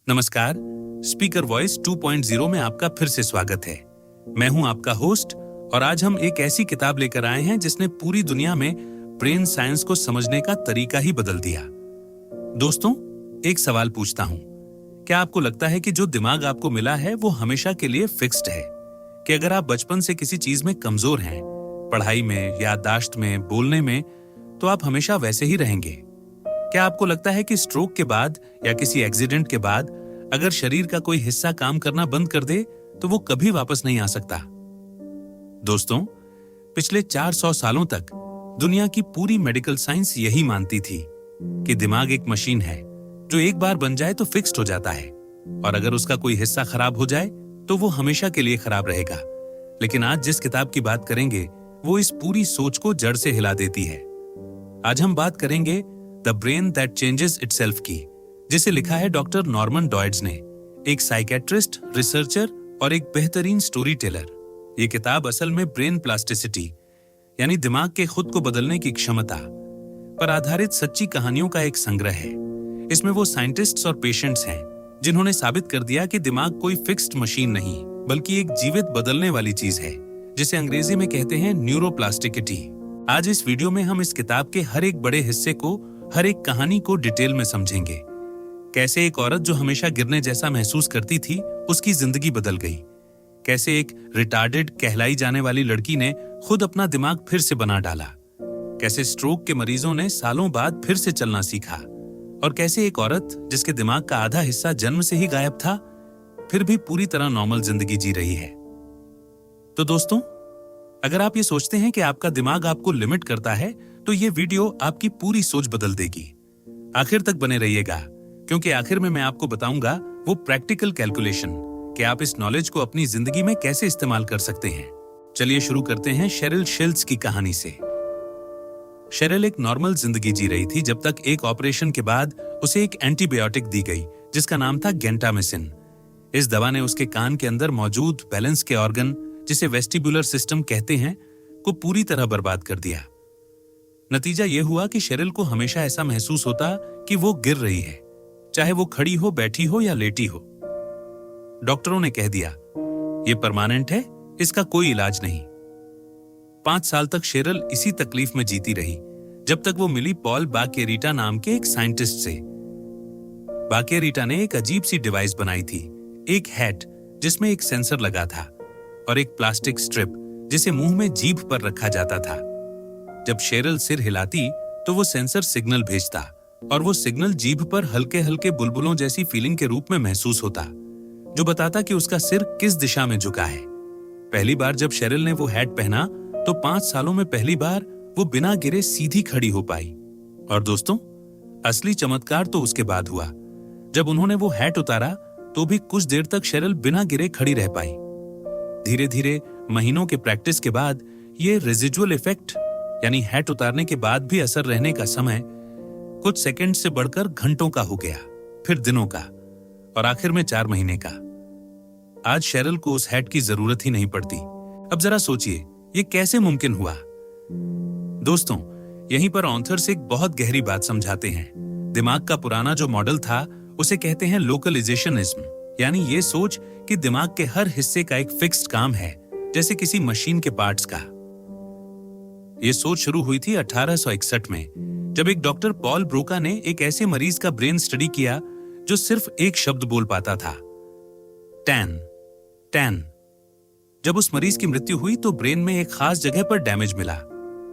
नमस्कार, speaker voice 2.0 में आपका फिर से स्वागत है। मैं हूं आपका होस्ट और आज हम एक ऐसी किताब लेकर आए हैं जिसने पूरी दुनिया में ब्रेन साइंस को समझने का तरीका ही बदल दिया। दोस्तों, एक सवाल पूछता हूं, क्या आपको लगता है कि जो दिमाग आपको मिला है वो हमेशा के लिए फिक्स्ड है? कि अगर आप बचपन से किसी चीज में कमजोर हैं, पढ़ाई में, याददाश्त में, बोलने में, तो आप हमेशा वैसे ही रहेंगे? क्या आपको लगता है कि स्ट्रोक के बाद या किसी एक्सीडेंट के बाद अगर शरीर का कोई हिस्सा काम करना बंद कर दे तो वो कभी वापस नहीं आ सकता? दोस्तों, पिछले 400 सालों तक दुनिया की पूरी मेडिकल साइंस यही मानती थी कि दिमाग एक मशीन है जो एक बार बन जाए तो फिक्स्ड हो जाता है और अगर उसका कोई हिस्सा खराब हो जाए तो वो हमेशा के लिए खराब रहेगा। लेकिन आज जिस किताब की बात करेंगे वो इस पूरी सोच को जड़ से हिला देती है। आज हम बात करेंगे the brain that changes itself की, जिसे लिखा है डॉक्टर नॉर्मन डॉयड्स ने, एक साइकेट्रिस्ट, रिसर्चर और एक बेहतरीन स्टोरी टेलर। ये किताब असल में ब्रेन प्लास्टिसिटी यानी दिमाग के खुद को बदलने की क्षमता पर आधारित सच्ची कहानियों का एक संग्रह है। इसमें वो साइंटिस्ट्स और पेशेंट्स हैं जिन्होंने साबित कर दिया कि दिमाग कोई फिक्स्ड मशीन नहीं बल्कि एक जीवित बदलने वाली चीज है, जिसे अंग्रेजी में कहते हैं न्यूरोप्लास्टिसिटी। आज इस वीडियो में हम इस किताब के हर एक बड़े हिस्से को, हर एक कहानी को डिटेल में समझेंगे। कैसे एक औरत जो हमेशा गिरने जैसा महसूस करती थी, उसकी जिंदगी बदल गई। कैसे एक रिटार्डेड कहलाई जाने वाली लड़की ने खुद अपना दिमाग फिर से बना डाला। कैसे स्ट्रोक के मरीजों ने सालों बाद फिर से चलना सीखा। और कैसे एक औरत जिसके दिमाग का आधा हिस्सा जन्म से ही गायब था, फिर भी पूरी तरह नॉर्मल जिंदगी जी रही है। तो दोस्तों, अगर आप ये सोचते हैं कि आपका दिमाग आपको लिमिट करता है, तो ये वीडियो आपकी पूरी सोच बदल देगी। आखिर तक बने रहिएगा, क्योंकि आखिर में मैं आपको बताऊंगा वो प्रैक्टिकल कैलकुलेशन कि आप इस नॉलेज को अपनी जिंदगी में कैसे इस्तेमाल कर सकते हैं। चलिए शुरू करते हैं शेरिल शिल्ड्स की कहानी से। शेरिल एक नॉर्मल जिंदगी जी रही थी जब तक एक ऑपरेशन के बाद उसे एक एंटीबायोटिक दी गई जिसका नाम था गेंटामिसिन। इस दवा ने उसके कान के अंदर मौजूद बैलेंस के ऑर्गन, जिसे वेस्टिबुलर सिस्टम कहते हैं, को पूरी तरह बर्बाद कर दिया। नतीजा यह हुआ कि शेरिल को हमेशा ऐसा महसूस होता कि वो गिर रही है, चाहे वो खड़ी हो, बैठी हो या लेटी हो। डॉक्टरों ने कह दिया, ये परमानेंट है, इसका कोई इलाज नहीं। 5 साल तक शेरिल इसी तकलीफ में जीती रही, जब तक वो मिली पॉल बाकेरिटा नाम के एक साइंटिस्ट से। बाकेरिटा ने एक अजीब सी डिवाइस बनाई थी, एक हैट जिसमें एक सेंसर लगा था और एक प्लास्टिक स्ट्रिप जिसे मुंह में जीभ पर रखा जाता था। जब शेरिल सिर हिलाती तो वो सेंसर सिग्नल भेजता और वो सिग्नल जीभ पर हल्के हल्के बुलबुलों जैसी फीलिंग के रूप में महसूस होता, जो बताता कि उसका सिर किस दिशा में झुका है। पहली बार जब शेरिल ने वो हैट पहना तो 5 सालों में पहली बार वो बिना गिरे सीधी खड़ी हो पाई। और दोस्तों, असली चमत्कार तो उसके बाद हुआ। जब उन्होंने वो हैट उतारा तो भी कुछ देर तक शेरिल बिना गिरे खड़ी रह पाई। धीरे धीरे महीनों के प्रैक्टिस के बाद ये रेजिडुअल इफेक्ट यानी हैट उतारने के बाद भी असर रहने का समय कुछ सेकंड से बढ़कर घंटों का हो गया, फिर दिनों का और आखिर में 4 महीने का। आज शेरिल को उस हैट की जरूरत ही नहीं पड़ती। अब जरा सोचिए, ये कैसे मुमकिन हुआ? दोस्तों, यहीं पर ऑथर्स एक बहुत गहरी बात समझाते हैं। दिमाग का पुराना जो मॉडल था उसे कहते हैं लोकलाइजेशनिज्म, यानी ये सोच कि दिमाग के हर हिस्से का एक फिक्स्ड काम है, जैसे किसी मशीन के पार्ट्स का। ये सोच शुरू हुई थी 1861 में, जब एक डॉक्टर पॉल ब्रोका ने एक ऐसे मरीज का ब्रेन स्टडी किया जो सिर्फ एक शब्द बोल पाता था, टैन टैन। जब उस मरीज की मृत्यु हुई तो ब्रेन में एक खास जगह पर डैमेज मिला,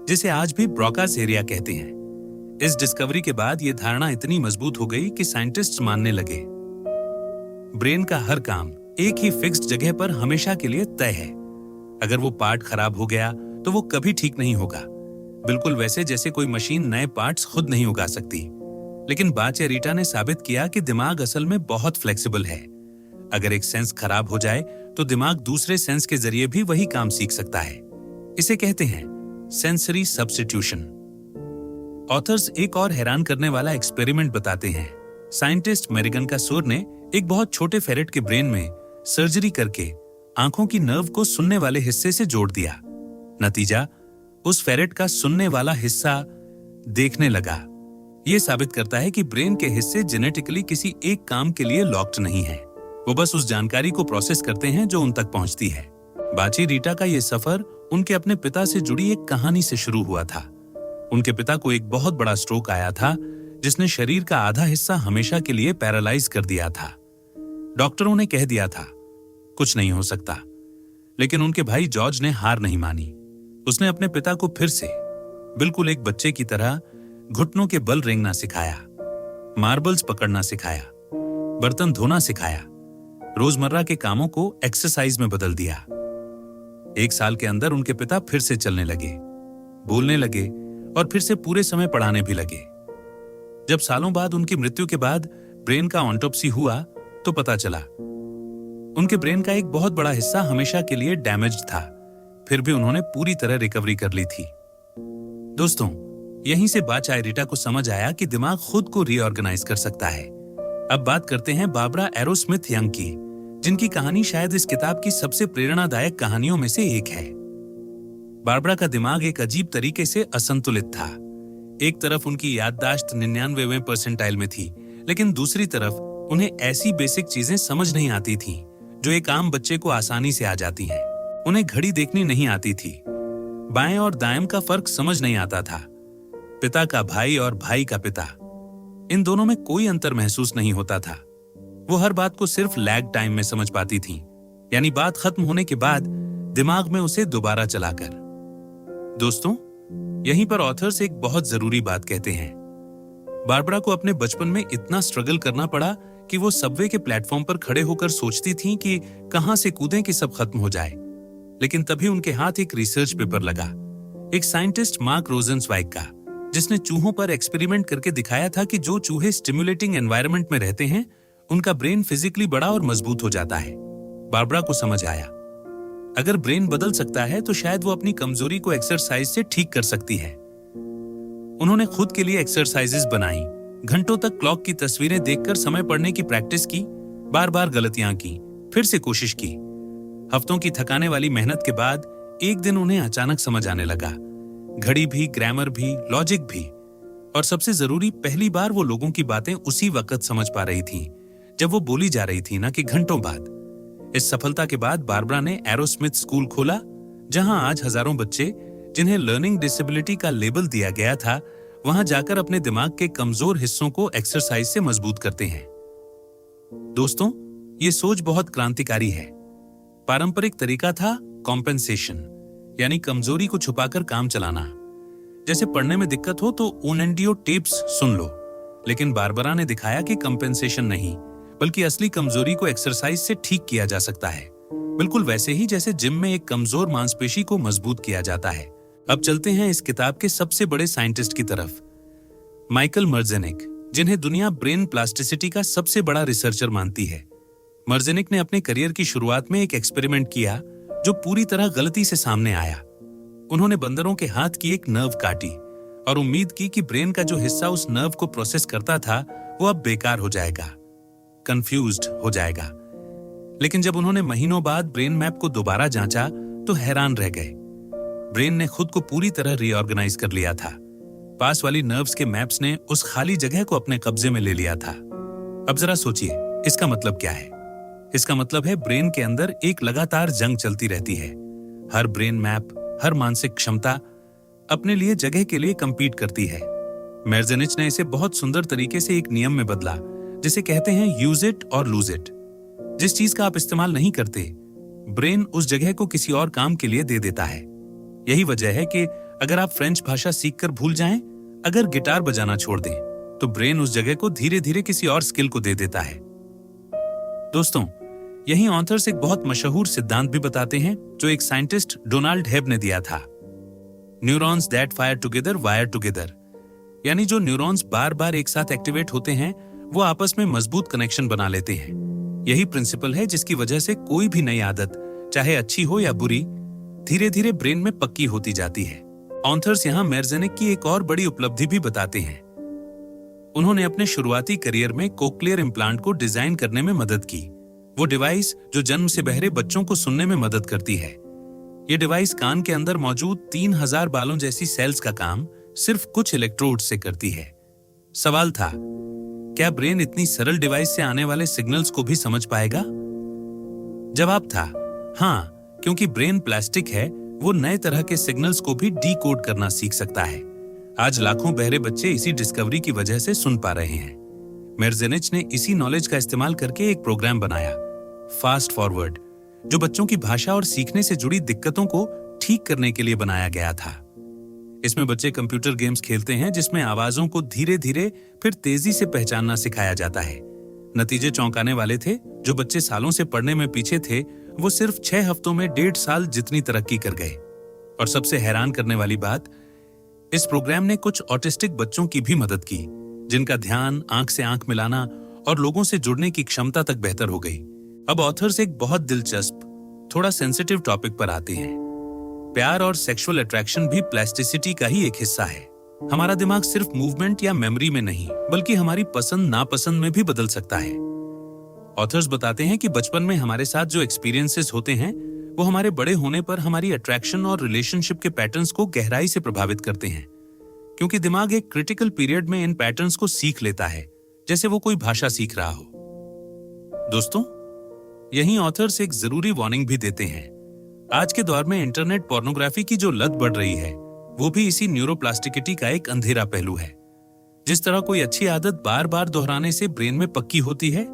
जिसे आज भी ब्रोकास एरिया कहते हैं। इस डिस्कवरी के बाद यह धारणा इतनी मजबूत हो गई कि साइंटिस्ट्स मानने लगे, ब्रेन का हर काम एक ही फिक्स्ड जगह पर हमेशा के लिए तय है। अगर वो पार्ट खराब हो गया तो वो कभी ठीक नहीं होगा, बिल्कुल वैसे जैसे कोई मशीन नए पार्ट्स खुद नहीं उगा सकती। लेकिन बाकेरिटा ने साबित किया कि दिमाग असल में बहुत फ्लेक्सिबल है। अगर एक सेंस खराब हो जाए तो दिमाग दूसरे सेंस के जरिए भी वही काम सीख सकता है। इसे कहते हैं सेंसरी सब्स्टिट्यूशन। ऑथर्स एक और हैरान करने वाला एक्सपेरिमेंट बताते हैं। साइंटिस्ट मेरिगन का सोर ने एक बहुत छोटे फेरेट के ब्रेन में सर्जरी करके आंखों की नर्व को सुनने वाले हिस्से से जोड़ दिया। नतीजा, उस फेरेट का सुनने वाला हिस्सा देखने लगा, ये साबित करता है कि ब्रेन के हिस्से जेनेटिकली किसी एक काम के लिए लॉक्ड नहीं है। वो बस उस जानकारी को प्रोसेस करते हैं जो उन तक पहुंचती है। बाची रीटा का ये सफर उनके अपने पिता से जुड़ी एक कहानी से शुरू हुआ था। उनके पिता को एक बहुत बड़ा स्ट्रोक आया था, जिसने शरीर का आधा हिस्सा हमेशा के लिए पैरालाइज कर दिया था। डॉक्टरों ने कह दिया था कुछ नहीं हो सकता, लेकिन उनके भाई जॉर्ज ने हार नहीं मानी। उसने अपने पिता को फिर से बिल्कुल एक बच्चे की तरह घुटनों के बल रेंगना सिखाया, मार्बल्स पकड़ना सिखाया, बर्तन धोना सिखाया, रोजमर्रा के कामों को एक्सरसाइज में बदल दिया। 1 साल के अंदर उनके पिता फिर से चलने लगे, बोलने लगे और फिर से पूरे समय पढ़ाने भी लगे। जब सालों बाद उनकी मृत्यु के बाद ब्रेन का ऑटोप्सी हुआ तो पता चला उनके ब्रेन का एक बहुत बड़ा हिस्सा हमेशा के लिए डैमेज था। फिर भी उन्होंने पूरी तरह रिकवरी कर ली थी। दोस्तों, यहीं से बाचा रीटा को समझ आया कि दिमाग खुद को रीऑर्गेनाइज कर सकता है। अब बात करते हैं बारबरा एरोस्मिथ यंग की, जिनकी कहानी शायद इस किताब की सबसे प्रेरणादायक कहानियों में से एक है। बारबरा का दिमाग एक अजीब तरीके से असंतुलित था। एक तरफ उनकी याददाश्त 99वें परसेंटाइल में थी, लेकिन दूसरी तरफ उन्हें ऐसी बेसिक चीजें समझ नहीं आती थीं, जो एक आम बच्चे को आसानी से आ जाती हैं। उन्हें घड़ी देखनी नहीं आती थी, बाएं और दाएं का फर्क समझ नहीं आता था, पिता का भाई और भाई का पिता, इन दोनों में कोई अंतर महसूस नहीं होता था। वो हर बात को सिर्फ लैग टाइम में समझ पाती थीं, यानी बात खत्म होने के बाद दिमाग में उसे दोबारा चलाकर। दोस्तों, यहीं पर ऑथर्स एक बहुत जरूरी बात कहते हैं। बारबरा को अपने बचपन में इतना स्ट्रगल करना पड़ा कि वो सबवे के प्लेटफॉर्म पर खड़े होकर सोचती थीं कि कहां से कूदें कि सब खत्म हो जाए। लेकिन तभी उनके हाथ एक रिसर्च पेपर लगा, एक साइंटिस्ट मार्क रोजेंस्वाइग का, जिसने चूहों पर एक्सपेरिमेंट करके दिखाया था कि जो चूहे स्टिमुलेटिंग एनवायरनमेंट में रहते हैं, उनका ब्रेन फिजिकली बड़ा और मजबूत हो जाता है। बारबरा को समझ आया, अगर ब्रेन बदल सकता है तो शायद वो अपनी कमजोरी को एक्सरसाइज से ठीक कर सकती है। उन्होंने खुद के लिए एक्सरसाइजेस बनाई, घंटों तक क्लॉक की तस्वीरें देखकर समय पढ़ने की प्रैक्टिस की, बार बार गलतियां की, फिर से कोशिश की। हफ्तों की थकाने वाली मेहनत के बाद एक दिन उन्हें अचानक समझ आने लगा, घड़ी भी, ग्रामर भी, लॉजिक भी, और सबसे जरूरी, पहली बार वो लोगों की बातें उसी वक्त समझ पा रही थी जब वो बोली जा रही थी, ना कि घंटों बाद। इस सफलता के बाद बारबरा ने एरोस्मिथ स्कूल खोला, जहां आज हजारों बच्चे, जिन्हें लर्निंग डिसेबिलिटी का लेबल दिया गया था, वहां जाकर अपने दिमाग के कमजोर हिस्सों को एक्सरसाइज से मजबूत करते हैं। दोस्तों, ये सोच बहुत क्रांतिकारी है। पारंपरिक तरीका था कॉम्पेंसेशन, यानी कमजोरी को छुपाकर काम चलाना। जैसे पढ़ने में दिक्कत हो तो ओनेंडियो टेप्स सुन लो, लेकिन बारबरा ने दिखाया कि कॉम्पेंसेशन नहीं, बल्कि असली कमजोरी को एक्सरसाइज से ठीक किया जा सकता है, बिल्कुल वैसे ही जैसे जिम में एक कमजोर मांसपेशी को मजबूत किया जाता है। अब चलते हैं इस किताब के सबसे बड़े साइंटिस्ट की तरफ, माइकल मर्जेनिक, जिन्हें दुनिया ब्रेन प्लास्टिसिटी का सबसे बड़ा रिसर्चर मानती है। मर्जेनिक ने अपने करियर की शुरुआत में एक एक्सपेरिमेंट किया जो पूरी तरह गलती से सामने आया। उन्होंने बंदरों के हाथ की एक नर्व काटी और उम्मीद की कि ब्रेन का जो हिस्सा उस नर्व को प्रोसेस करता था वो अब बेकार हो जाएगा, कंफ्यूज्ड हो जाएगा। लेकिन जब उन्होंने महीनों बाद ब्रेन मैप को दोबारा जांचा तो हैरान रह गए। ब्रेन ने खुद को पूरी तरह रीऑर्गेनाइज कर लिया था। पास वाली नर्व्स के मैप्स ने उस खाली जगह को अपने कब्जे में ले लिया था। अब जरा सोचिए, इसका मतलब क्या है? इसका मतलब है ब्रेन के अंदर एक लगातार जंग चलती रहती है। हर ब्रेन मैप, हर मानसिक क्षमता अपने लिए जगह के लिए कंपीट करती है। मेर्जेनिच ने इसे बहुत सुंदर तरीके से एक नियम में बदला, जिसे कहते हैं यूज इट और लूज इट। जिस चीज का आप इस्तेमाल नहीं करते, ब्रेन उस जगह को किसी और काम के लिए दे देता है। यही वजह है कि अगर आप फ्रेंच भाषा सीखकर भूल जाएं, अगर गिटार बजाना छोड़ दें, तो ब्रेन उस जगह को धीरे धीरे किसी और स्किल को दे देता है। दोस्तों, यही ऑथर्स एक बहुत मशहूर सिद्धांत भी बताते हैं जो एक साइंटिस्ट डोनाल्ड हेब ने दिया था, neurons that fire together wire together. यानी जो न्यूरॉन्स बार बार एक साथ एक्टिवेट होते हैं वो आपस में मजबूत कनेक्शन बना लेते हैं। यही प्रिंसिपल है जिसकी वजह से कोई भी नई आदत, चाहे अच्छी हो या बुरी, धीरे धीरे ब्रेन में पक्की होती जाती है। ऑथर्स यहाँ मेर्जेनिक की एक और बड़ी उपलब्धि भी बताते हैं। उन्होंने अपने शुरुआती करियर में कोक्लियर इम्प्लांट को डिजाइन करने में मदद की, वो डिवाइस जो जन्म से बहरे बच्चों को सुनने में मदद करती है। ये डिवाइस कान के अंदर मौजूद 3000 बालों जैसी सेल्स का काम सिर्फ कुछ इलेक्ट्रोड से करती है। सवाल था, क्या ब्रेन इतनी सरल डिवाइस से आने वाले सिग्नल्स को भी समझ पाएगा? जवाब था हाँ, क्योंकि ब्रेन प्लास्टिक है, वो नए तरह के सिग्नल्स को भी डीकोड करना सीख सकता है। आज लाखों बहरे बच्चे इसी डिस्कवरी की वजह से सुन पा रहे हैं। मेर्जेनिच ने इसी नॉलेज का इस्तेमाल करके एक प्रोग्राम बनाया, फास्ट फॉरवर्ड, जो बच्चों की भाषा और सीखने से जुड़ी दिक्कतों को ठीक करने के लिए बनाया गया था। इसमें बच्चे कंप्यूटर गेम्स खेलते हैं जिसमें आवाजों को धीरे धीरे फिर तेजी से पहचानना सिखाया जाता है। नतीजे चौंकाने वाले थे। जो बच्चे सालों से पढ़ने में पीछे थे, वो सिर्फ 6 हफ्तों में 1.5 साल जितनी तरक्की कर गए। और सबसे हैरान करने वाली बात, इस प्रोग्राम ने कुछ ऑटिस्टिक बच्चों की भी मदद की, जिनका ध्यान, आंख से आंख मिलाना और लोगों से जुड़ने की क्षमता तक बेहतर हो गई। अब ऑथर्स एक बहुत दिलचस्प, थोड़ा सेंसिटिव टॉपिक पर आते हैं। प्यार और सेक्सुअल अट्रैक्शन भी प्लास्टिसिटी का ही एक हिस्सा है। हमारा दिमाग सिर्फ मूवमेंट या मेमोरी में नहीं, बल्कि हमारी पसंद नापसंद में भी बदल सकता है। ऑथर्स बताते हैं कि बचपन में हमारे साथ जो एक्सपीरियंसेस होते हैं, वो हमारे बड़े होने पर हमारी अट्रैक्शन और रिलेशनशिप के पैटर्न्स को गहराई से प्रभावित करते हैं, क्योंकि दिमाग एक क्रिटिकल पीरियड में इन पैटर्न्स को सीख लेता है, जैसे वो कोई भाषा सीख रहा हो। दोस्तों, यहीं ऑथर्स एक जरूरी वार्निंग भी देते हैं। आज के दौर में इंटरनेट पोर्नोग्राफी की जो लत बढ़ रही है, वो भी इसी न्यूरोप्लास्टिसिटी का एक अंधेरा पहलू है। जिस तरह कोई अच्छी आदत बार बार दोहराने से ब्रेन में पक्की होती है,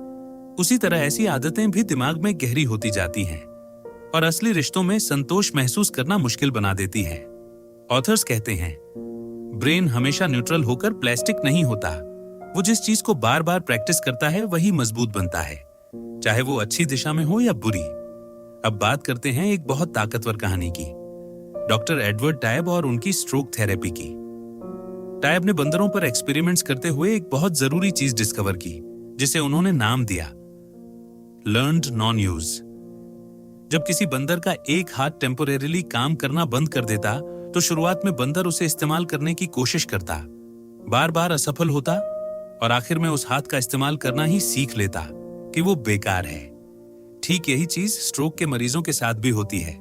उसी तरह ऐसी आदतें भी दिमाग में गहरी होती जाती हैं और असली रिश्तों में संतोष महसूस करना मुश्किल बना देती हैं। ऑथर्स कहते हैं, ब्रेन हमेशा न्यूट्रल होकर प्लास्टिक नहीं होता। वो जिस चीज को बार बार प्रैक्टिस करता है, वही मजबूत बनता है, चाहे वो अच्छी दिशा में हो या बुरी। अब बात करते हैं एक बहुत ताकतवर कहानी की, डॉक्टर एडवर्ड टायब और उनकी स्ट्रोक थेरेपी की। टायब ने बंदरों पर एक्सपेरिमेंट्स करते हुए एक बहुत जरूरी चीज डिस्कवर की, जिसे उन्होंने नाम दिया लर्न्ड नॉन यूज। जब किसी बंदर का एक हाथ टेम्पोरेरीली काम करना बंद कर देता, तो शुरुआत में बंदर उसे इस्तेमाल करने की कोशिश करता, बार बार असफल होता और आखिर में उस हाथ का इस्तेमाल करना ही सीख लेता कि वो बेकार है। ठीक यही चीज स्ट्रोक के मरीजों के साथ भी होती है।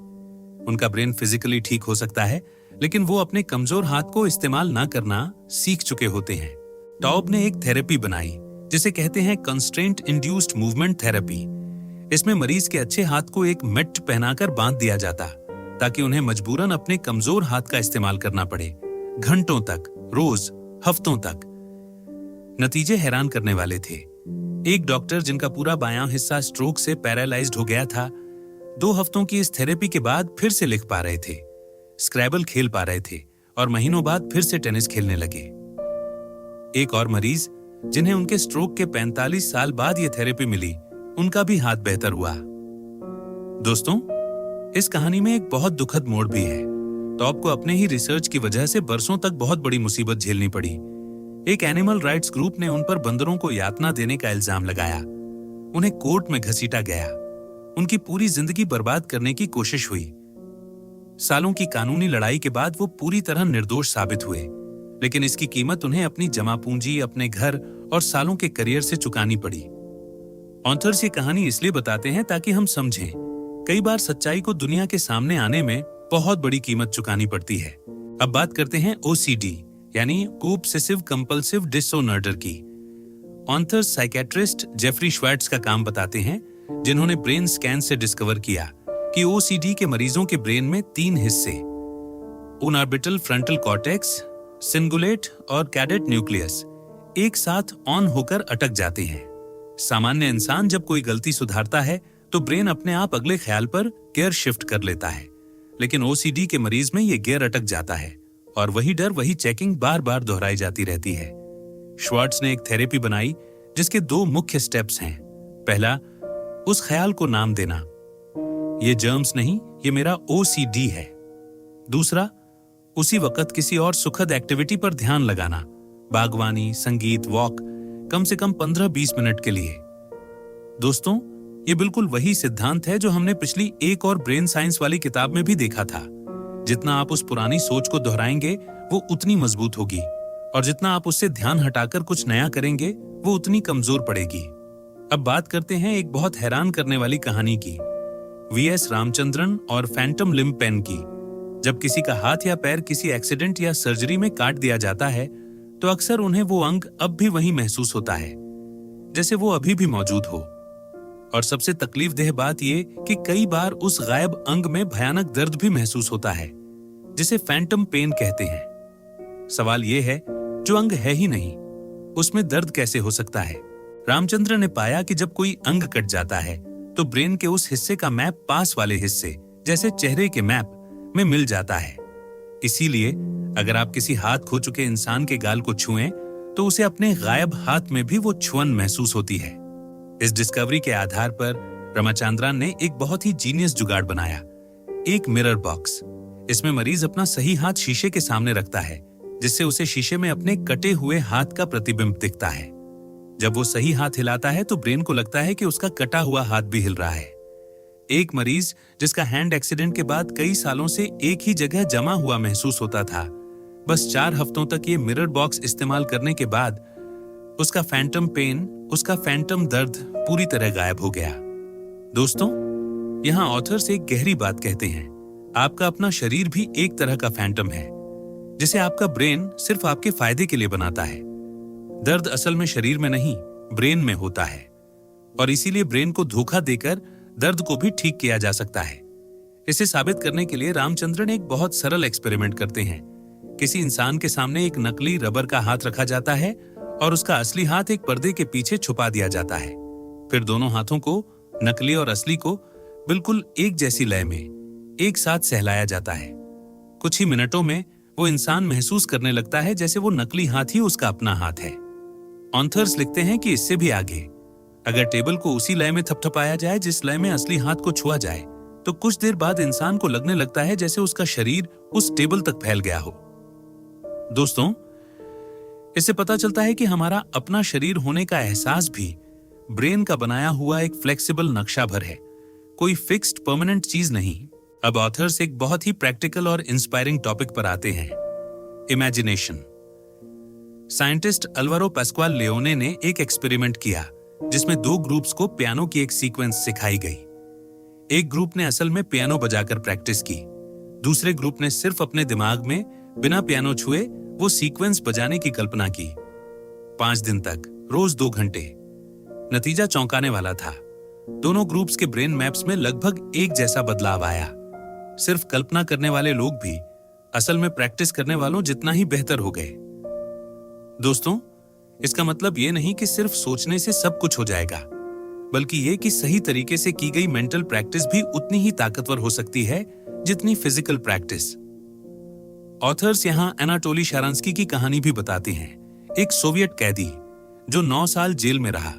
उनका ब्रेन फिजिकली ठीक हो सकता है, लेकिन वो अपने कमजोर हाथ को इस्तेमाल ना करना सीख चुके होते हैं। टॉब ने एक थेरेपी बनाई जिसे कहते हैं कंस्ट्रेंट इंड्यूस्ड मूवमेंट थेरेपी। इसमें मरीज के अच्छे हाथ को एक मिट पहनाकर बांध दिया जाता, ताकि उन्हें मजबूरन अपने कमजोर हाथ का इस्तेमाल करना पड़े, घंटों तक, रोज, हफ्तों तक। नतीजे हैरान करने वाले थे। एक डॉक्टर जिनका पूरा बायां हिस्सा स्ट्रोक से पैरालाइज्ड हो गया था, 2 हफ्तों की इस थेरेपी के बाद फिर से लिख पा रहे थे, स्क्रैबल खेल पा रहे थे और महीनों बाद फिर से टेनिस खेलने लगे। एक और मरीज जिन्हें उनके स्ट्रोक के 45 साल बाद ये थेरेपी मिली, उनका भी हाथ बेहतर हुआ। दोस्तों, इस कहानी में एक बहुत दुखद मोड़ भी है। टॉब को अपने ही रिसर्च की वजह से बरसों तक बहुत बड़ी मुसीबत झेलनी पड़ी। एक एनिमल राइट्स ग्रुप ने उन पर बंदरों को यातना देने का इल्जाम लगाया। उन्हें कोर्ट में घसीटा गया। उनकी पूरी जिंदगी बर्बाद करने की कोशिश हुई। सालों की कानूनी लड़ाई के बाद वो पूरी तरह निर्दोष साबित हुए, लेकिन इसकी कीमत उन्हें अपनी जमा पूंजी, अपने घर और सालों के करियर से चुकानी पड़ी। ऑथर्स ये कहानी इसलिए बताते हैं ताकि हम समझें, कई बार सच्चाई को दुनिया के सामने आने में बहुत बड़ी कीमत चुकानी पड़ती है। अब बात करते हैं OCD यानी ऑब्सेसिव कंपल्सिव डिसऑर्डर की। ऑथर्स साइकेट्रिस्ट जेफरी श्वार्ट्ज का काम बताते हैं, जिन्होंने ब्रेन स्कैन से डिस्कवर किया कि OCD के मरीजों के ब्रेन में 3 हिस्से, ऑर्बिटल फ्रंटल कॉर्टेक्स, सिंगुलेट और कैडेट न्यूक्लियस, एक साथ ऑन होकर अटक जाते हैं। सामान्य इंसान जब कोई गलती सुधारता है तो ब्रेन अपने आप अगले ख्याल पर गियर शिफ्ट कर लेता है, लेकिन OCD के मरीज में ये गियर अटक जाता है और वही डर, वही चेकिंग बार बार दोहराई जाती रहती है। श्वार्ट्ज ने एक थेरेपी बनाई जिसके 2 मुख्य स्टेप्स हैं। पहला, उस ख्याल को नाम देना, ये जर्म्स नहीं, ये मेरा OCD है। दूसरा, उसी वक्त किसी और सुखद एक्टिविटी पर ध्यान लगाना, बागवानी, संगीत, वॉक, कम से कम 15-20 मिनट के लिए। दोस्तों, ये बिल्कुल वही सिद्धांत है जो हमने पिछली एक और ब्रेन साइंस वाली किताब में भी देखा था। जितना आप उस पुरानी सोच को दोहराएंगे, वो उतनी मजबूत होगी, और जितना आप उससे ध्यान हटाकर कुछ नया करेंगे, वो उतनी कमजोर पड़ेगी। अब बात करते हैं एक बहुत हैरान करने वाली कहानी की, VS रामचंद्रन और फैंटम लिम्ब पेन की। जब किसी का हाथ या पैर किसी एक्सीडेंट या सर्जरी में काट दिया जाता है, तो अक्सर उन्हें वो अंग अब भी वहीं महसूस होता है जैसे वो अभी भी मौजूद हो। और सबसे तकलीफदेह बात ये कि कई बार उस गायब अंग में भयानक दर्द भी महसूस होता है जिसे फैंटम पेन कहते हैं। सवाल ये है, जो अंग है ही नहीं उसमें दर्द कैसे हो सकता है? रामचंद्र ने पाया कि जब कोई अंग कट जाता है तो ब्रेन के उस हिस्से का मैप पास वाले हिस्से जैसे चेहरे के मैप में मिल जाता है। इसीलिए अगर आप किसी हाथ खो चुके इंसान के गाल को छुएं तो उसे अपने गायब हाथ में भी वो छुअन महसूस होती है। इस डिस्कवरी के आधार पर रामचंद्रन ने एक बहुत ही जीनियस जुगाड़ बनाया, एक मिरर बॉक्स। इसमें मरीज अपना सही हाथ शीशे के सामने रखता है जिससे उसे शीशे में अपने कटे हुए हाथ का प्रतिबिंब दिखता है। जब वो सही हाथ हिलाता है तो ब्रेन को लगता है कि उसका कटा हुआ हाथ भी हिल रहा है। एक मरीज जिसका हैंड एक्सीडेंट के बाद कई सालों से एक ही जगह जमा हुआ महसूस होता था, बस 4 हफ्तों तक ये मिरर बॉक्स इस्तेमाल करने के बाद उसका फैंटम पेन, उसका फैंटम दर्द पूरी तरह गायब हो गया। दोस्तों, यहाँ ऑथर्स एक गहरी बात कहते हैं, आपका अपना शरीर भी एक तरह का फैंटम है जिसे आपका ब्रेन सिर्फ आपके फायदे के लिए बनाता है। दर्द असल में शरीर में नहीं, ब्रेन में होता है और इसीलिए ब्रेन को धोखा देकर दर्द को भी ठीक किया जा सकता है। इसे साबित करने के लिए रामचंद्रन एक बहुत सरल एक्सपेरिमेंट करते हैं। किसी इंसान के सामने एक नकली रबर का हाथ रखा जाता है और उसका असली हाथ एक पर्दे के पीछे छुपा दिया जाता है। फिर दोनों हाथों को, नकली और असली को, बिल्कुल एक जैसी लय में एक साथ सहलाया जाता है। कुछ ही मिनटों में वो इंसान महसूस करने लगता है जैसे वो नकली हाथ ही उसका अपना हाथ है। ऑथर्स लिखते हैं कि इससे भी आगे, अगर टेबल को उसी लय में थपथपाया जाए जिस लय में असली हाथ को छुआ जाए तो कुछ देर बाद इंसान को लगने लगता है जैसे उसका शरीर उस टेबल तक फैल गया हो। दोस्तों, इससे पता चलता है कि हमारा अपना शरीर होने का एहसास भी ब्रेन का बनाया हुआ एक फ्लेक्सिबल नक्शा भर है, कोई फिक्स्ड परमानेंट चीज नहीं। अब ऑथर्स एक बहुत ही प्रैक्टिकल और इंस्पायरिंग टॉपिक पर आते हैं, इमेजिनेशन। साइंटिस्ट अल्वारो पास्कुआल लियोने ने एक एक्सपेरिमेंट किया जिसमें 2 ग्रुप्स को पियानो की एक सीक्वेंस सिखाई गई। एक ग्रुप ने असल में पियानो बजाकर प्रैक्टिस की, दूसरे ग्रुप ने सिर्फ अपने दिमाग में बिना पियानो छुए वो सीक्वेंस बजाने की कल्पना की। 5 दिन तक, रोज 2 घंटे। नतीजा चौंकाने वाला था। दोनों ग्रुप्स के ब्रेन मैप्स में लगभग एक जैसा बदलाव आया। सिर्फ कल्पना करने वाले लोग भी असल में प्रैक्टिस करने वालों जितना ही बेहतर हो गए। दोस्तों, इसका मतलब ये नहीं कि सिर्फ सोचने से सब कुछ हो जाएगा, बल्कि ये कि सही तरीके से की गई मेंटल प्रैक्टिस भी उतनी ही ताकतवर हो सकती है जितनी फिजिकल प्रैक्टिस। ऑथर्स यहाँ एनाटोली शारांस्की की कहानी भी बताते हैं, एक सोवियत कैदी जो 9 साल जेल में रहा,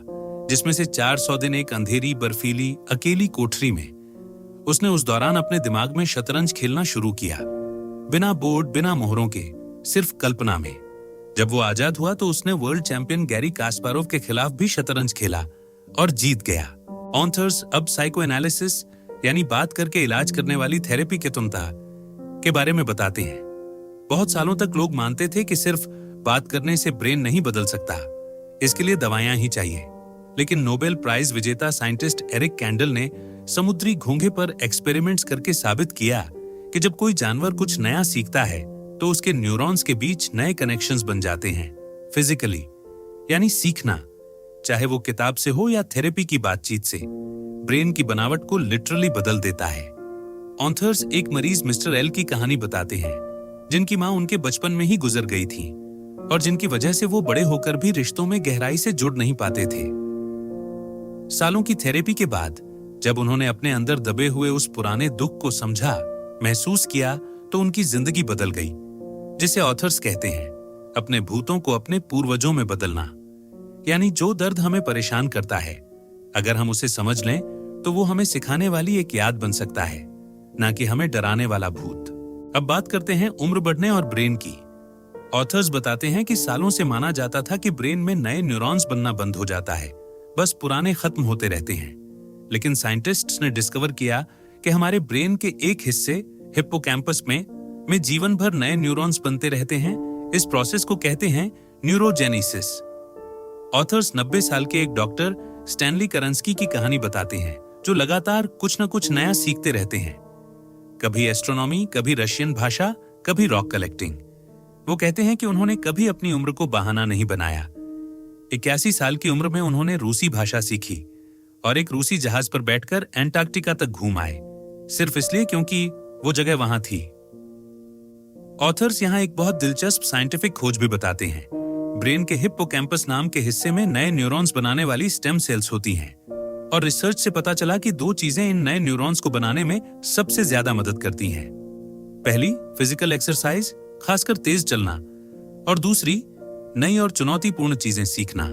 जिसमें से 400 दिन एक अंधेरी, बर्फीली, अकेली कोठरी में। उसने उस दौरान अपने दिमाग में शतरंज खेलना शुरू किया, बिना बोर्ड, बिना मोहरों के, सिर्फ कल्पना में। जब वो आजाद हुआ तो उसने वर्ल्ड चैंपियन गैरी कास्पारोव के खिलाफ भी शतरंज खेला और जीत गया। ऑथर्स अब साइको एनालिसिस यानी बात करके इलाज करने वाली थेरेपी के तुमता के बारे में बताते हैं। बहुत सालों तक लोग मानते थे कि सिर्फ बात करने से ब्रेन नहीं बदल सकता, इसके लिए दवाइयां ही चाहिए। लेकिन नोबेल प्राइज विजेता साइंटिस्ट एरिक कैंडल ने समुद्री घोंघे पर एक्सपेरिमेंट्स करके साबित किया कि जब कोई जानवर कुछ नया सीखता है तो उसके न्यूरॉन्स के बीच नए कनेक्शंस बन जाते हैं। फिजिकली यानी सीखना, चाहे वो किताब से हो या थेरेपी की बातचीत से, ब्रेन की बनावट को लिटरली बदल देता है। ऑथर्स एक मरीज मिस्टर एल की कहानी बताते हैं, जिनकी मां उनके बचपन में ही गुजर गई थी और जिनकी वजह से वो बड़े होकर भी रिश्तों में गहराई से जुड़ नहीं पाते थे। सालों की थेरेपी के बाद जब उन्होंने अपने अंदर दबे हुए उस पुराने दुख को समझा, महसूस किया, तो उनकी जिंदगी बदल गई। जिसे ऑथर्स कहते हैं अपने भूतों को अपने पूर्वजों में बदलना। यानी जो दर्द हमें परेशान करता है, अगर हम उसे समझ लें तो वो हमें सिखाने वाली एक याद बन सकता है, ना कि हमें डराने वाला भूत। अब बात करते हैं उम्र बढ़ने और ब्रेन की। ऑथर्स बताते हैं कि सालों से माना जाता था कि ब्रेन में नए न्यूरॉन्स बनना बंद हो जाता है, बस पुराने खत्म होते रहते हैं। लेकिन साइंटिस्ट्स ने डिस्कवर किया कि हमारे ब्रेन के एक हिस्से, हिप्पोकैम्पस में जीवन भर नए न्यूरॉन्स बनते रहते हैं। इस प्रोसेस को कहते हैं न्यूरोजेनेसिस। ऑथर्स 90 साल के एक डॉक्टर स्टैनली करंस्की की कहानी बताते हैं, जो लगातार कुछ न कुछ नया सीखते रहते हैं। कभी एस्ट्रोनॉमी, कभी रशियन भाषा, कभी रॉक कलेक्टिंग। वो कहते हैं कि उन्होंने कभी अपनी उम्र को बहाना नहीं बनाया। 81 साल की उम्र में उन्होंने रूसी भाषा सीखी और एक रूसी जहाज पर बैठकर एंटार्क्टिका तक घूम आए, सिर्फ इसलिए क्योंकि वो जगह वहां थी। ऑथर्स यहां एक बहुत दिलचस्प साइंटिफिक खोज भी बताते हैं। ब्रेन के हिप्पोकैम्पस नाम के हिस्से में नए न्यूरॉन्स बनाने वाली स्टेम सेल्स होती हैं और रिसर्च से पता चला कि 2 चीजें इन नए न्यूरॉन्स को बनाने में सबसे ज्यादा मदद करती हैं। पहली, फिजिकल एक्सरसाइज, खासकर तेज चलना, और दूसरी, नई और चुनौतीपूर्ण चीजें सीखना।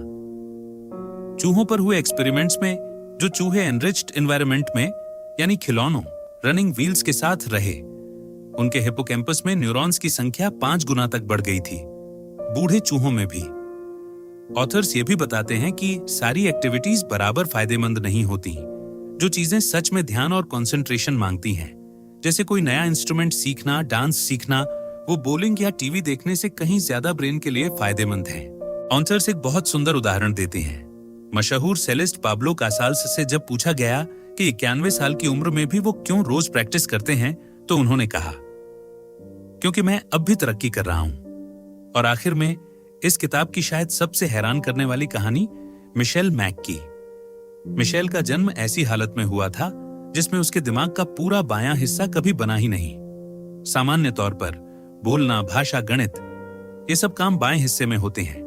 चूहों पर हुए एक्सपेरिमेंट्स में जो चूहे एनरिच्ड एनवायरनमेंट में यानी खिलौनों, रनिंग व्हील्स के साथ रहे, उनके हिप्पोकैम्पस में न्यूरॉन्स की संख्या 5 गुना तक बढ़ गई थी, बूढ़े चूहों में भी। ऑथर्स ये भी बताते हैं कि सारी एक्टिविटीज बराबर फायदेमंद नहीं होती। जो चीजें सच में ध्यान और कंसंट्रेशन मांगती हैं, जैसे कोई नया इंस्ट्रूमेंट सीखना, डांस सीखना, वो बॉलिंग या टीवी देखने से कहीं ज्यादा ब्रेन के लिए फायदेमंद है। ऑथर्स एक बहुत सुंदर उदाहरण देते हैं। मशहूर सेलिस्ट पाब्लो कासाल्स से जब पूछा गया कि 91 साल की उम्र में भी वो क्यों रोज प्रैक्टिस करते हैं, तो उन्होंने कहा, क्योंकि मैं अब भी तरक्की कर रहा हूं। और आखिर में इस किताब की शायद सबसे हैरान करने वाली कहानी मिशेल मैक की। मिशेल का जन्म ऐसी हालत में हुआ था जिसमें उसके दिमाग का पूरा बायां हिस्सा कभी बना ही नहीं। सामान्य तौर पर बोलना, भाषा, गणित, ये सब काम बाएं हिस्से में होते हैं,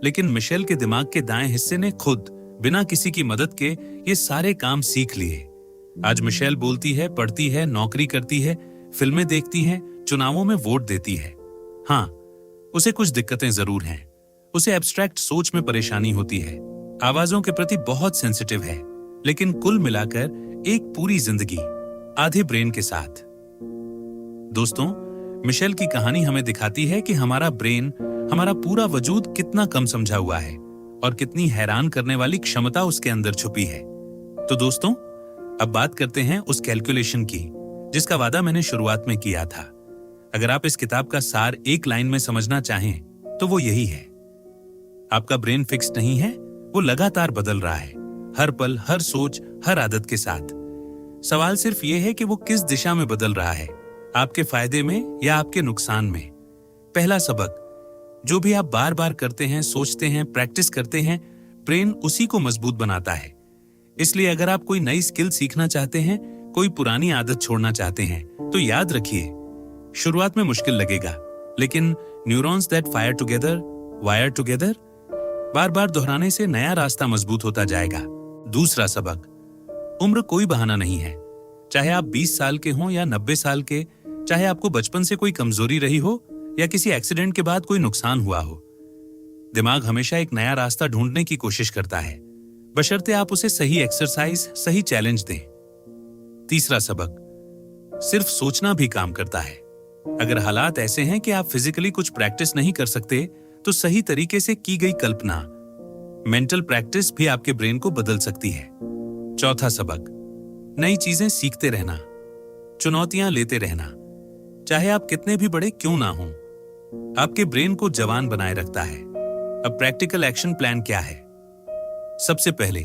लेकिन मिशेल के दिमाग के दाएं हिस्से ने खुद बिना किसी की मदद के ये सारे काम सीख लिए। आज मिशेल बोलती है, पढ़ती है, नौकरी करती है, फिल्में देखती है, चुनावों में वोट देती है। हाँ, उसे कुछ दिक्कतें जरूर हैं। उसे एब्स्ट्रैक्ट सोच में परेशानी होती है, आवाजों के प्रति बहुत सेंसिटिव है, लेकिन कुल मिलाकर एक पूरी जिंदगी आधे ब्रेन के साथ। दोस्तों, मिशेल की कहानी हमें दिखाती है कि हमारा ब्रेन, हमारा पूरा वजूद कितना कम समझा हुआ है और कितनी हैरान करने वाली क्षमता उसके अंदर छुपी है। तो दोस्तों, अब बात करते हैं उस कैलकुलेशन की जिसका वादा मैंने शुरुआत में किया था। अगर आप इस किताब का सार एक लाइन में समझना चाहें तो वो यही है, आपका ब्रेन फिक्स नहीं है, वो लगातार बदल रहा है, हर पल, हर सोच, हर आदत के साथ। सवाल सिर्फ ये है कि वो किस दिशा में बदल रहा है, आपके फायदे में या आपके नुकसान में। पहला सबक, जो भी आप बार बार करते हैं, सोचते हैं, प्रैक्टिस करते हैं, ब्रेन उसी को मजबूत बनाता है। इसलिए अगर आप कोई नई स्किल सीखना चाहते हैं, कोई पुरानी आदत छोड़ना चाहते हैं, तो याद रखिए, शुरुआत में मुश्किल लगेगा, लेकिन neurons that fire together wire together, बार बार दोहराने से नया रास्ता मजबूत होता जाएगा। दूसरा सबक, उम्र कोई बहाना नहीं है। चाहे आप 20 साल के हों या 90 साल के, चाहे आपको बचपन से कोई कमजोरी रही हो या किसी एक्सीडेंट के बाद कोई नुकसान हुआ हो, दिमाग हमेशा एक नया रास्ता ढूंढने की कोशिश करता है, बशर्ते आप उसे सही एक्सरसाइज, सही चैलेंज दें। तीसरा सबक, सिर्फ सोचना भी काम करता है। अगर हालात ऐसे हैं कि आप फिजिकली कुछ प्रैक्टिस नहीं कर सकते, तो सही तरीके से की गई कल्पना, मेंटल प्रैक्टिस भी आपके ब्रेन को बदल सकती है। चौथा सबक, नई चीजें सीखते रहना, चुनौतियां लेते रहना, चाहे आप कितने भी बड़े क्यों ना हों, आपके ब्रेन को जवान बनाए रखता है। अब प्रैक्टिकल एक्शन प्लान क्या है? सबसे पहले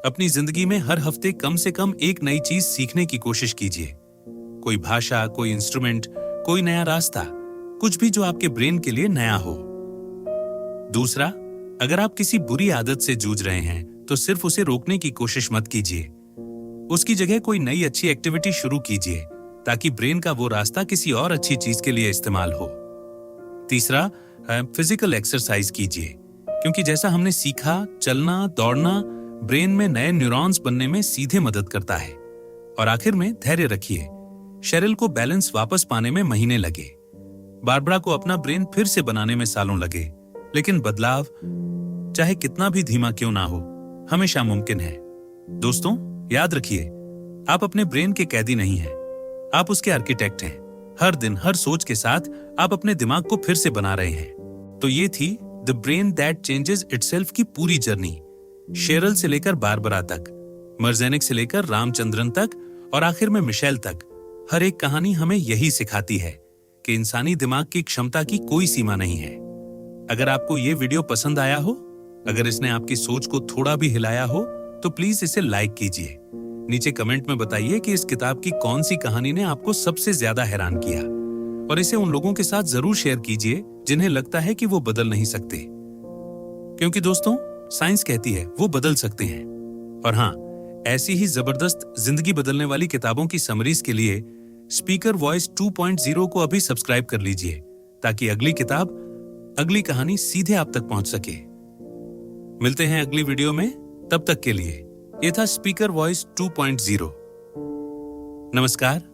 अपनी जिंदगी में हर हफ्ते कम से कम एक नई चीज सीखने की कोशिश कीजिए। कोई भाषा, कोई इंस्ट्रूमेंट, कोई नया रास्ता, कुछ भी जो आपके ब्रेन के लिए नया हो। दूसरा, अगर आप किसी बुरी आदत से जूझ रहे हैं तो सिर्फ उसे रोकने की कोशिश मत कीजिए, उसकी जगह कोई नई अच्छी एक्टिविटी शुरू कीजिए ताकि ब्रेन का वो रास्ता किसी और अच्छी चीज के लिए इस्तेमाल हो। तीसरा, फिजिकल एक्सरसाइज कीजिए, क्योंकि जैसा हमने सीखा, चलना, दौड़ना ब्रेन में नए न्यूरॉन्स बनने में सीधे मदद करता है। और आखिर में धैर्य रखिए, शेरिल को बैलेंस वापस पाने में महीने लगे, बारबरा को अपना ब्रेन फिर से बनाने में सालों लगे, लेकिन बदलाव चाहे कितना भी धीमा क्यों ना हो, हमेशा मुमकिन है। दोस्तों, याद रखिए, आप अपने ब्रेन के कैदी नहीं हैं, आप उसके आर्किटेक्ट हैं। हर दिन, हर सोच के साथ आप अपने दिमाग को फिर से बना रहे हैं। तो ये थी the brain that changes itself की पूरी जर्नी, शेरल से लेकर बारबरा तक, मर्जेनिक से लेकर रामचंद्रन तक और आखिर में मिशेल तक। हर एक कहानी हमें यही सिखाती है कि इंसानी दिमाग की क्षमता की कोई सीमा नहीं है। अगर आपको ये वीडियो पसंद आया हो, अगर इसने आपकी सोच को थोड़ा भी हिलाया हो, तो प्लीज इसे लाइक कीजिए। नीचे कमेंट में बताइए कि इस किताब की कौन सी कहानी ने आपको सबसे ज्यादा हैरान किया। और इसे उन लोगों के साथ जरूर शेयर कीजिए जिन्हें लगता है कि वो बदल नहीं सकते, क्योंकि दोस्तों साइंस कहती है वो बदल सकते हैं। और हाँ, ऐसी ही जबरदस्त जिंदगी बदलने वाली किताबों की समरीज के लिए स्पीकर वॉइस 2.0 को अभी सब्सक्राइब कर लीजिए, ताकि अगली किताब, अगली कहानी सीधे आप तक पहुंच सके। मिलते हैं अगली वीडियो में, तब तक के लिए ये था स्पीकर वॉइस 2.0। नमस्कार।